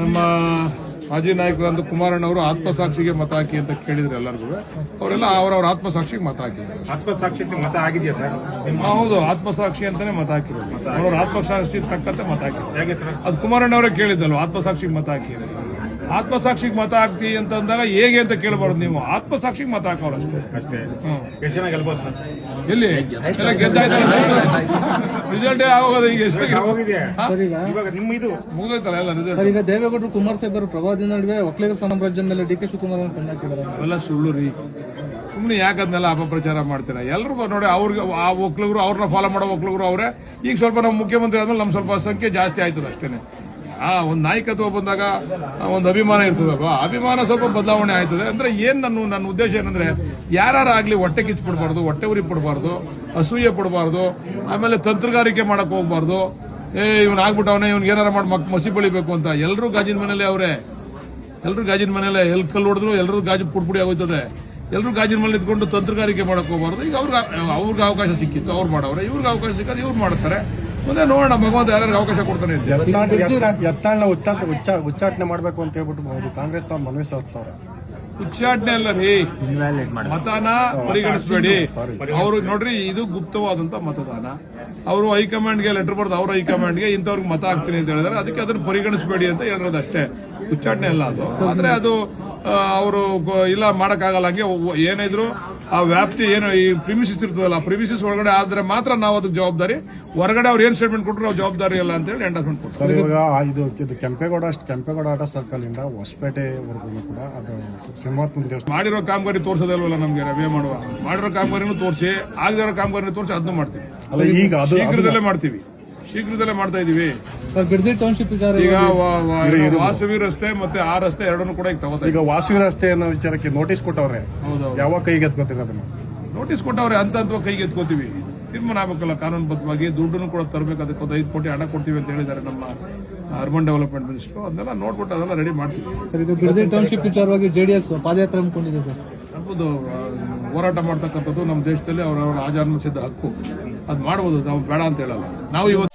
ನಮ್ಮ ಮಾಜಿ ನಾಯಕರಂದು ಕುಮಾರಣ್ಣವರು ಆತ್ಮಸಾಕ್ಷಿಗೆ ಮತ ಹಾಕಿ ಅಂತ ಕೇಳಿದ್ರು ಎಲ್ಲರಿಗೂ. ಅವರೆಲ್ಲ ಅವರವ್ರ ಆತ್ಮಸಾಕ್ಷಿಗೆ ಮತ ಹಾಕಿದ್ದಾರೆ. ಆತ್ಮಸಾಕ್ಷಿ ಮತ ಆಗಿದೆಯಾ ಸರ್? ಹೌದು, ಆತ್ಮಸಾಕ್ಷಿ ಅಂತಾನೆ ಮತ ಹಾಕಿರೋದು. ಅವ್ರ ಆತ್ಮಸಾಕ್ಷಿ ತಕ್ಕಂತೆ ಮತ ಹಾಕಿದ್ರು. ಹೇಗೆ ಸರ್? ಅದು ಕುಮಾರಣ್ಣವರೇ ಕೇಳಿದ್ದಲ್ವ, ಆತ್ಮಸಾಕ್ಷಿಗೆ ಮತ ಹಾಕಿದ್ರೆ. ಆತ್ಮಸಾಕ್ಷಿಗೆ ಮತ ಹಾಕ್ತಿ ಅಂತಂದಾಗ ಹೇಗೆ ಅಂತ ಕೇಳಬಾರ್ದು ನೀವು. ಆತ್ಮಸಾಕ್ಷಿಗೆ ಮತ ಹಾಕೋರು ಅಷ್ಟೇ. ಎಷ್ಟು ಜನ ಗೆಲ್ಬೋದು ಸರ್? ಎಲ್ಲಿ ಎಲ್ಲ ಗೆದ್ದಾಯ್ತಲ್ಲ, ರಿಸಲ್ಟೇ ಆಗೋದು. ಈಗ ಎಷ್ಟು ಹೋಗಿದೆಯಾ ಇವಾಗ ನಿಮ್ಮ ಇದು ಮುಗಿದೈತಲ್ಲ ಎಲ್ಲ ರಿಸಲ್ಟ್. ಸರ್, ಈಗ ದೇವೇಗೌಡರು ಕುಮಾರಸಾಹೇಬರು ಪ್ರಭಾವದ ನಡುವೆ ಒಕ್ಕಲಿಗರ ಸಾಮ್ರಾಜ್ಯ ಮೇಲೆ ಡಿ ಕೆ ಶಿವಕುಮಾರ್ ಅವರು ಕೊಂಡಾಕಿದ್ದಾರೆ. ಅವೆಲ್ಲ ಸುಳ್ಳು ರೀ. ಸುಮ್ಮನೆ ಯಾಕದ್ನೆಲ್ಲ ಅಪಪ್ರಚಾರ ಮಾಡ್ತೀರಾ? ಎಲ್ಲರೂ ನೋಡಿ, ಅವ್ರಿಗೆ ಆ ಒಕ್ಕಲಿಗರು ಅವ್ರನ್ನ ಫಾಲೋ ಮಾಡೋ ಒಕ್ಕಲಿಗರು ಅವರೇ. ಈಗ ಸ್ವಲ್ಪ ನಮ್ಮ ಮುಖ್ಯಮಂತ್ರಿ ಆದ್ಮೇಲೆ ನಮ್ಮ ಸ್ವಲ್ಪ ಸಂಖ್ಯೆ ಜಾಸ್ತಿ ಆಯ್ತದ ಅಷ್ಟೇನೆ. ಒಂದು ನಾಯಕತ್ವ ಬಂದಾಗ ಒಂದು ಅಭಿಮಾನ ಇರ್ತದಲ್ವಾ, ಅಭಿಮಾನ ಸ್ವಲ್ಪ ಬದಲಾವಣೆ ಆಯ್ತದೆ. ಅಂದ್ರೆ ಏನ್ ನನ್ನ ಉದ್ದೇಶ ಏನಂದ್ರೆ, ಯಾರಾಗಲಿ ಹೊಟ್ಟೆ ಕಿಚ್ಚು ಪಡಬಾರ್ದು, ಹೊಟ್ಟೆ ಉರಿ ಪಡಬಾರ್ದು, ಅಸೂಯೆ ಪಡಬಾರ್ದು, ಆಮೇಲೆ ತಂತ್ರಗಾರಿಕೆ ಮಾಡಕ್ ಹೋಗ್ಬಾರ್ದು. ಇವ್ನು ಆಗ್ಬಿಟ್ಟವನೇ, ಇವ್ನಿಗೆ ಏನಾರ ಮಾಡಿ ಮಸಿ ಬೆಳಿಬೇಕು ಅಂತ. ಎಲ್ಲರೂ ಗಾಜಿನ ಮನೇಲೆ ಅವರೇ, ಎಲ್ಲರೂ ಗಾಜಿನ ಮನೇಲೆ. ಎಲ್ಲಿ ಕಲ್ಲು ಹೊಡೆದ್ರು ಎಲ್ಲರೂ ಗಾಜು ಪುಡಿ ಆಗೋಯ್ತದೆ. ಎಲ್ಲರೂ ಗಾಜಿನ ಮೇಲೆ ನಿಂತ್ಕೊಂಡು ತಂತ್ರಗಾರಿಕೆ ಮಾಡಕ್ ಹೋಗ್ಬಾರ್ದು. ಈಗ ಅವ್ರಿಗೆ ಅವಕಾಶ ಸಿಕ್ಕಿತ್ತು, ಅವ್ರು ಮಾಡವ್ರೆ. ಇವ್ರಿಗೆ ಅವಕಾಶ ಸಿಕ್ಕದು ಇವ್ರು ಮಾಡ್ತಾರೆ. ಮುಂದೆ ನೋಡೋಣ, ಭಗವಂತ ಯಾರ್ಯಾರಿಗೆ ಅವಕಾಶ ಕೊಡ್ತಾನೆ. ಎತ್ತಾಳನ್ನ ಉಚ್ಚಾಟನೆ ಮಾಡಬೇಕು ಅಂತ ಹೇಳ್ಬಿಟ್ಟು ಕಾಂಗ್ರೆಸ್ ಮನವಿ ಸಲ್ಲಿಸ್ತಾರೆ. ಉಚ್ಚಾಟನೆ ಅಲ್ಲ ರೀ, ಮತನ ಪರಿಗಣಿಸಬೇಡಿ. ಅವರು ನೋಡ್ರಿ, ಇದು ಗುಪ್ತವಾದಂತ ಮತದಾನ. ಅವರು ಹೈಕಮಾಂಡ್ಗೆ ಲೆಟರ್ ಬರೆದು ಅವ್ರ ಹೈಕಮಾಂಡ್ಗೆ ಇಂಥವ್ರಿಗೆ ಮತ ಹಾಕ್ತೀನಿ ಅಂತ ಹೇಳಿದಾರೆ. ಅದಕ್ಕೆ ಅದನ್ನ ಪರಿಗಣಿಸಬೇಡಿ ಅಂತ ಹೇಳಿರೋದು ಅಷ್ಟೇ. ಉಚ್ಚಾಟನೆ ಅಲ್ಲ ಅದು. ಆದ್ರೆ ಅದು ಅವರು ಇಲ್ಲ ಮಾಡಕ್ಕಾಗಲ್ಲ. ಹಂಗೆ ಏನಿದ್ರು ಆ ವ್ಯಾಪ್ತಿ ಏನು ಈ ಪ್ರಿಮಿಸಿಸ್ ಇರ್ತದಲ್ಲ, ಆ ಪ್ರಿಮಿಸಿಸ್ ಒಳಗಡೆ ಆದ್ರೆ ಮಾತ್ರ ನಾವು ಅದಕ್ಕೆ ಜವಾಬ್ದಾರಿ. ಹೊರಗಡೆ ಅವ್ರು ಏನ್ ಸ್ಟೇಟ್ಮೆಂಟ್ ಕೊಟ್ಟರು ನಾವು ಜವಾಬ್ದಾರಿ ಇಲ್ಲ ಅಂತ ಹೇಳಿ ಎಂಡಾಸ್ಮೆಂಟ್ ಕೊಡ್ತಾರೆ. ಇವಾಗ ಇದು ಕೆಂಪೇಗೌಡ ಆಟ ಸರ್ಕಲ್ ಇಂದ ಹೊಸಪೇಟೆವರೆಗೂ ಕೂಡ ಅದು ಸಿಂಹಾತ್ಮ ದೇವಸ್ಥಾನ ಮಾಡಿರೋ ಕಾಮಗಾರಿ ತೋರಿಸೋದಲ್ವಲ್ಲ ನಮ್ಗೆ. ರವೆ ಮಾಡುವ ಮಾಡಿರೋ ಕಾಮಗಾರಿನೂ ತೋರಿಸಿ, ಆಗದಿರೋ ಕಾಮಗಾರಿನೂ ತೋರಿಸಿ ಅದನ್ನು ಮಾಡ್ತೀವಿ. ಶೀಘ್ರದಲ್ಲೇ ಮಾಡ್ತಾ ಇದೀವಿ. ಬಿಡದಿ ಟೌನ್ಶಿಪ್ ವಿಚಾರ, ಈಗ ವಾಸವಿ ರಸ್ತೆ ಮತ್ತೆ ಆ ರಸ್ತೆ ಎರಡನ್ನೂ ಕೂಡ ಈಗ ತಗೋತಾ. ಈಗ ವಾಸವಿ ರಸ್ತೆ ಅನ್ನೋ ವಿಚಾರಕ್ಕೆ ನೋಟಿಸ್ ಕೊಟ್ಟವ್ರೆ. ಹೌದು, ಯಾವಾಗ ಕೈಗೆ ಎತ್ಕೋತೀರ ಅದನ್ನ? ನೋಟಿಸ್ ಕೊಟ್ಟವ್ರೆ, ಅಂತ ಕೈಗೆ ಎತ್ಕೋತೀವಿ. ತೀರ್ಮಾನ ಆಗಬೇಕಲ್ಲ ಕಾನೂನುಬದ್ಧವಾಗಿ. ದುಡ್ಡನ್ನು ಕೂಡ ತರಬೇಕು. ಅದಕ್ಕೆ 5 ಕೋಟಿ ಹಣ ಕೊಡ್ತೀವಿ ಅಂತ ಹೇಳಿದ್ದಾರೆ ನಮ್ಮ ಅರ್ಬನ್ ಡೆವಲಪ್ಮೆಂಟ್ ಮಿನಿಸ್ಟರ್. ಅದನ್ನೆಲ್ಲ ನೋಡ್ಬಿಟ್ಟು ಅದೆಲ್ಲ ರೆಡಿ ಮಾಡ್ತೀವಿ. ಸರ್, ಇದು ಬಿಡದಿ ಟೌನ್ಶಿಪ್ ವಿಚಾರವಾಗಿ ಜೆಡಿಎಸ್ ಪಾದಯಾತ್ರೆ ಹಮ್ಮಿಕೊಂಡಿದೆ ಸರ್. ನಮ್ಮದು ಹೋರಾಟ ಮಾಡ್ತಕ್ಕಂಥದ್ದು ನಮ್ಮ ದೇಶದಲ್ಲಿ ಅವರ ಆಜಾನ್ಮಸಿದ್ದ ಹಕ್ಕು. ಅದು ಮಾಡ್ಬೋದು, ನಾವು ಬೇಡ ಅಂತ ಹೇಳಲ್ಲ. ನಾವು ಇವತ್ತು